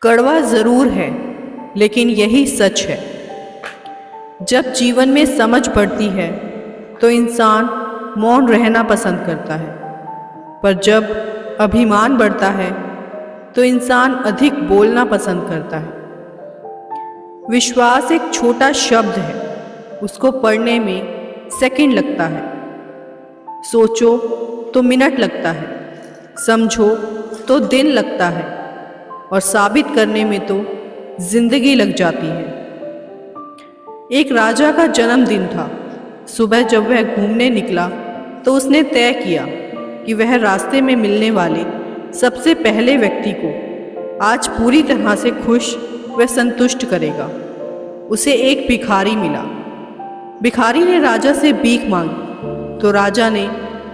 कड़वा ज़रूर है, लेकिन यही सच है। जब जीवन में समझ बढ़ती है तो इंसान मौन रहना पसंद करता है, पर जब अभिमान बढ़ता है तो इंसान अधिक बोलना पसंद करता है। विश्वास एक छोटा शब्द है, उसको पढ़ने में सेकंड लगता है। सोचो तो मिनट लगता है, समझो तो दिन लगता है, और साबित करने में तो जिंदगी लग जाती है। एक राजा का जन्मदिन था। सुबह जब वह घूमने निकला तो उसने तय किया कि वह रास्ते में मिलने वाले सबसे पहले व्यक्ति को आज पूरी तरह से खुश व संतुष्ट करेगा। उसे एक भिखारी मिला। भिखारी ने राजा से भीख मांगी तो राजा ने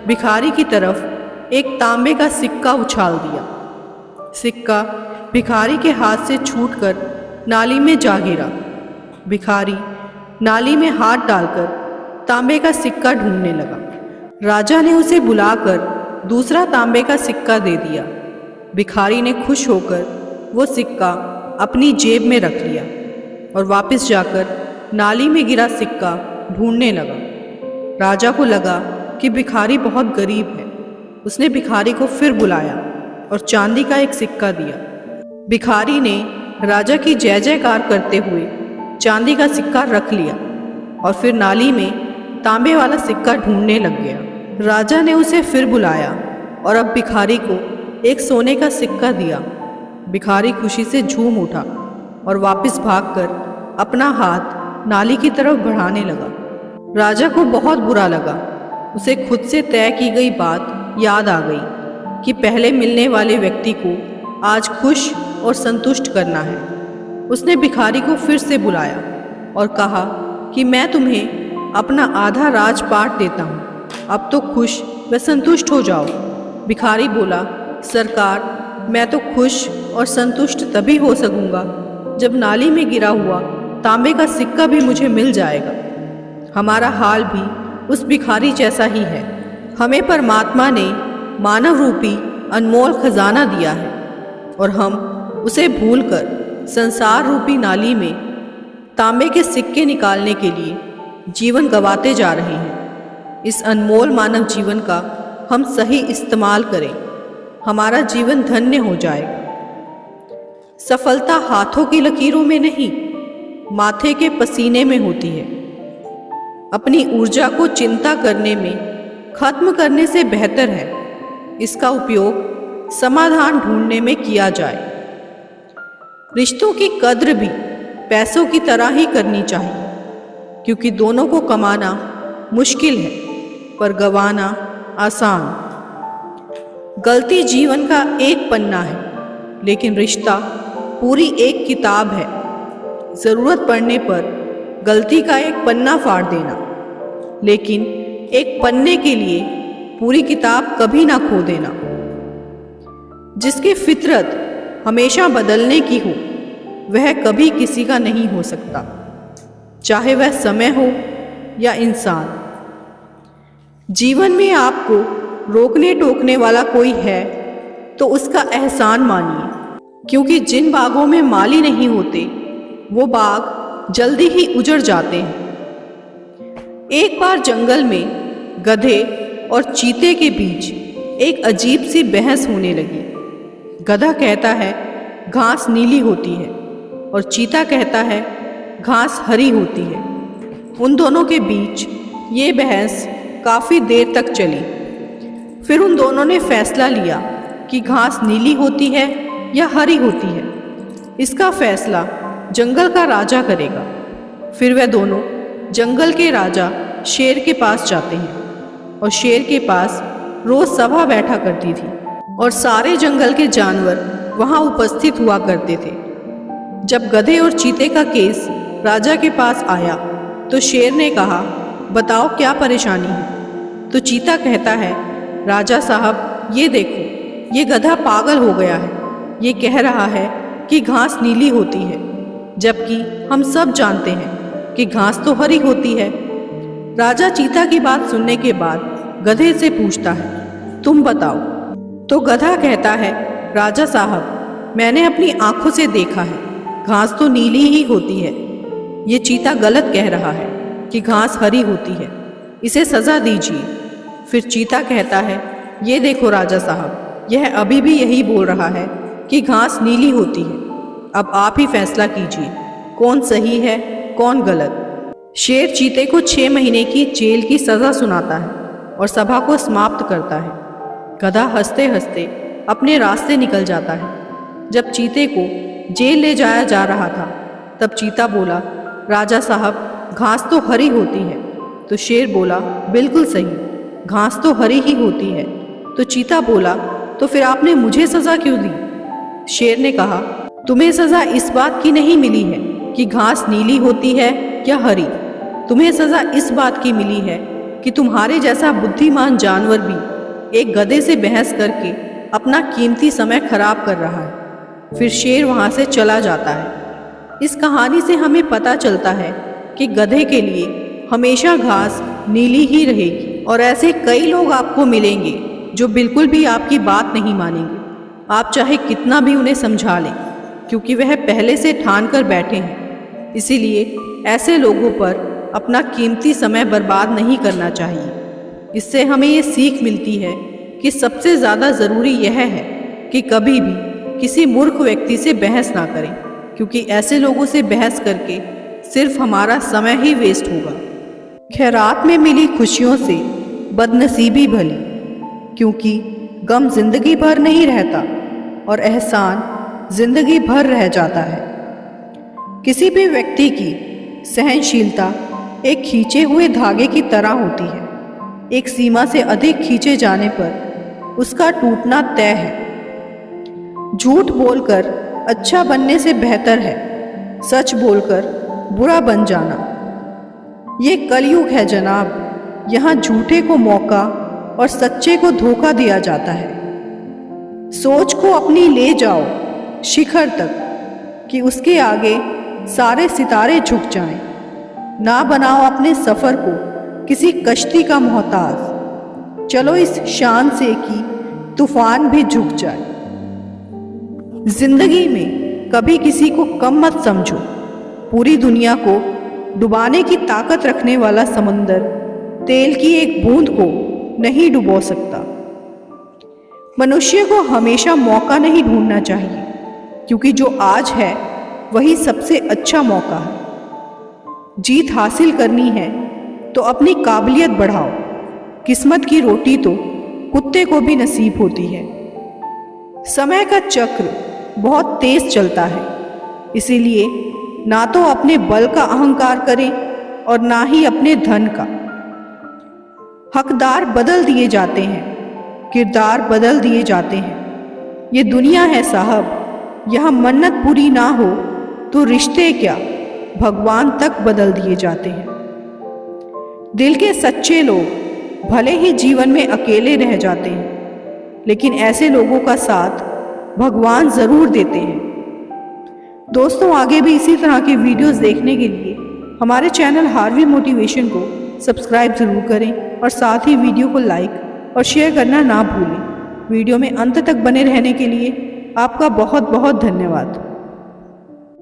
भिखारी की तरफ एक तांबे का सिक्का उछाल दिया। सिक्का भिखारी के हाथ से छूटकर नाली में जा गिरा। भिखारी नाली में हाथ डालकर तांबे का सिक्का ढूंढने लगा। राजा ने उसे बुलाकर दूसरा तांबे का सिक्का दे दिया। भिखारी ने खुश होकर वो सिक्का अपनी जेब में रख लिया और वापस जाकर नाली में गिरा सिक्का ढूंढने लगा। राजा को लगा कि भिखारी बहुत गरीब है। उसने भिखारी को फिर बुलाया और चांदी का एक सिक्का दिया। भिखारी ने राजा की जय जयकार करते हुए चांदी का सिक्का रख लिया और फिर नाली में तांबे वाला सिक्का ढूंढने लग गया। राजा ने उसे फिर बुलाया और अब भिखारी को एक सोने का सिक्का दिया। भिखारी खुशी से झूम उठा और वापस भागकर अपना हाथ नाली की तरफ बढ़ाने लगा। राजा को बहुत बुरा लगा। उसे खुद से तय की गई बात याद आ गई कि पहले मिलने वाले व्यक्ति को आज खुश और संतुष्ट करना है। उसने भिखारी को फिर से बुलाया और कहा कि मैं तुम्हें अपना आधा राजपाट देता हूँ, अब तो खुश व संतुष्ट हो जाओ। भिखारी बोला, सरकार, मैं तो खुश और संतुष्ट तभी हो सकूँगा जब नाली में गिरा हुआ तांबे का सिक्का भी मुझे मिल जाएगा। हमारा हाल भी उस भिखारी जैसा ही है। हमें परमात्मा ने मानव रूपी अनमोल खजाना दिया है और हम उसे भूलकर संसार रूपी नाली में तांबे के सिक्के निकालने के लिए जीवन गंवाते जा रहे हैं। इस अनमोल मानव जीवन का हम सही इस्तेमाल करें, हमारा जीवन धन्य हो जाएगा। सफलता हाथों की लकीरों में नहीं, माथे के पसीने में होती है। अपनी ऊर्जा को चिंता करने में खत्म करने से बेहतर है इसका उपयोग समाधान ढूंढने में किया जाए। रिश्तों की कद्र भी पैसों की तरह ही करनी चाहिए, क्योंकि दोनों को कमाना मुश्किल है पर गंवाना आसान। गलती जीवन का एक पन्ना है, लेकिन रिश्ता पूरी एक किताब है। ज़रूरत पड़ने पर गलती का एक पन्ना फाड़ देना, लेकिन एक पन्ने के लिए पूरी किताब कभी ना खो देना। जिसकी फितरत हमेशा बदलने की हो वह कभी किसी का नहीं हो सकता, चाहे वह समय हो या इंसान। जीवन में आपको रोकने टोकने वाला कोई है तो उसका एहसान मानिए, क्योंकि जिन बागों में माली नहीं होते वो बाग जल्दी ही उजड़ जाते हैं। एक बार जंगल में गधे और चीते के बीच एक अजीब सी बहस होने लगी। गधा कहता है घास नीली होती है और चीता कहता है घास हरी होती है। उन दोनों के बीच ये बहस काफ़ी देर तक चली। फिर उन दोनों ने फैसला लिया कि घास नीली होती है या हरी होती है। इसका फैसला जंगल का राजा करेगा। फिर वह दोनों जंगल के राजा शेर के पास जाते हैं और शेर के पास रोज़ सभा बैठा करती थी और सारे जंगल के जानवर वहाँ उपस्थित हुआ करते थे। जब गधे और चीते का केस राजा के पास आया तो शेर ने कहा, बताओ क्या परेशानी है। तो चीता कहता है, राजा साहब ये देखो, ये गधा पागल हो गया है। ये कह रहा है कि घास नीली होती है, जबकि हम सब जानते हैं कि घास तो हरी होती है। राजा चीता की बात सुनने के बाद गधे से पूछता है, तुम बताओ। तो गधा कहता है, राजा साहब मैंने अपनी आंखों से देखा है, घास तो नीली ही होती है। ये चीता गलत कह रहा है कि घास हरी होती है, इसे सज़ा दीजिए। फिर चीता कहता है, ये देखो राजा साहब, यह अभी भी यही बोल रहा है कि घास नीली होती है। अब आप ही फैसला कीजिए, कौन सही है कौन गलत। शेर चीते को 6 महीने की जेल की सज़ा सुनाता है और सभा को समाप्त करता है। गधा हंसते हंसते अपने रास्ते निकल जाता है। जब चीते को जेल ले जाया जा रहा था, तब चीता बोला, राजा साहब, घास तो हरी होती है। तो शेर बोला, बिल्कुल सही, घास तो हरी ही होती है। तो चीता बोला, तो फिर आपने मुझे सज़ा क्यों दी? शेर ने कहा, तुम्हें सज़ा इस बात की नहीं मिली है कि घास नीली होती है या हरी। तुम्हें सज़ा इस बात की मिली है कि तुम्हारे जैसा बुद्धिमान जानवर भी एक गधे से बहस करके अपना कीमती समय खराब कर रहा है। फिर शेर वहाँ से चला जाता है। इस कहानी से हमें पता चलता है कि गधे के लिए हमेशा घास नीली ही रहेगी, और ऐसे कई लोग आपको मिलेंगे जो बिल्कुल भी आपकी बात नहीं मानेंगे, आप चाहे कितना भी उन्हें समझा लें, क्योंकि वह पहले से ठान कर बैठे हैं। इसीलिए ऐसे लोगों पर अपना कीमती समय बर्बाद नहीं करना चाहिए। इससे हमें ये सीख मिलती है कि सबसे ज़्यादा ज़रूरी यह है कि कभी भी किसी मूर्ख व्यक्ति से बहस ना करें, क्योंकि ऐसे लोगों से बहस करके सिर्फ हमारा समय ही वेस्ट होगा। खैरात में मिली खुशियों से बदनसीबी भली, क्योंकि गम जिंदगी भर नहीं रहता और एहसान जिंदगी भर रह जाता है। किसी भी व्यक्ति की सहनशीलता एक खींचे हुए धागे की तरह होती है। एक सीमा से अधिक खींचे जाने पर उसका टूटना तय है। झूठ बोलकर अच्छा बनने से बेहतर है सच बोलकर बुरा बन जाना। ये कलयुग है जनाब, यहाँ झूठे को मौका और सच्चे को धोखा दिया जाता है। सोच को अपनी ले जाओ शिखर तक कि उसके आगे सारे सितारे झुक जाएं। ना बनाओ अपने सफ़र को किसी कश्ती का मोहताज, चलो इस शान से कि तूफान भी झुक जाए। जिंदगी में कभी किसी को कम मत समझो। पूरी दुनिया को डुबाने की ताकत रखने वाला समंदर तेल की एक बूंद को नहीं डुबो सकता। मनुष्य को हमेशा मौका नहीं ढूंढना चाहिए, क्योंकि जो आज है वही सबसे अच्छा मौका है। जीत हासिल करनी है तो अपनी काबिलियत बढ़ाओ। किस्मत की रोटी तो कुत्ते को भी नसीब होती है। समय का चक्र बहुत तेज चलता है, इसीलिए ना तो अपने बल का अहंकार करें और ना ही अपने धन का। हकदार बदल दिए जाते हैं, किरदार बदल दिए जाते हैं। ये दुनिया है साहब, यहाँ मन्नत पूरी ना हो तो रिश्ते क्या भगवान तक बदल दिए जाते हैं। दिल के सच्चे लोग भले ही जीवन में अकेले रह जाते हैं, लेकिन ऐसे लोगों का साथ भगवान ज़रूर देते हैं। दोस्तों, आगे भी इसी तरह के वीडियोस देखने के लिए हमारे चैनल हार्वी मोटिवेशन को सब्सक्राइब ज़रूर करें और साथ ही वीडियो को लाइक और शेयर करना ना भूलें। वीडियो में अंत तक बने रहने के लिए आपका बहुत बहुत धन्यवाद।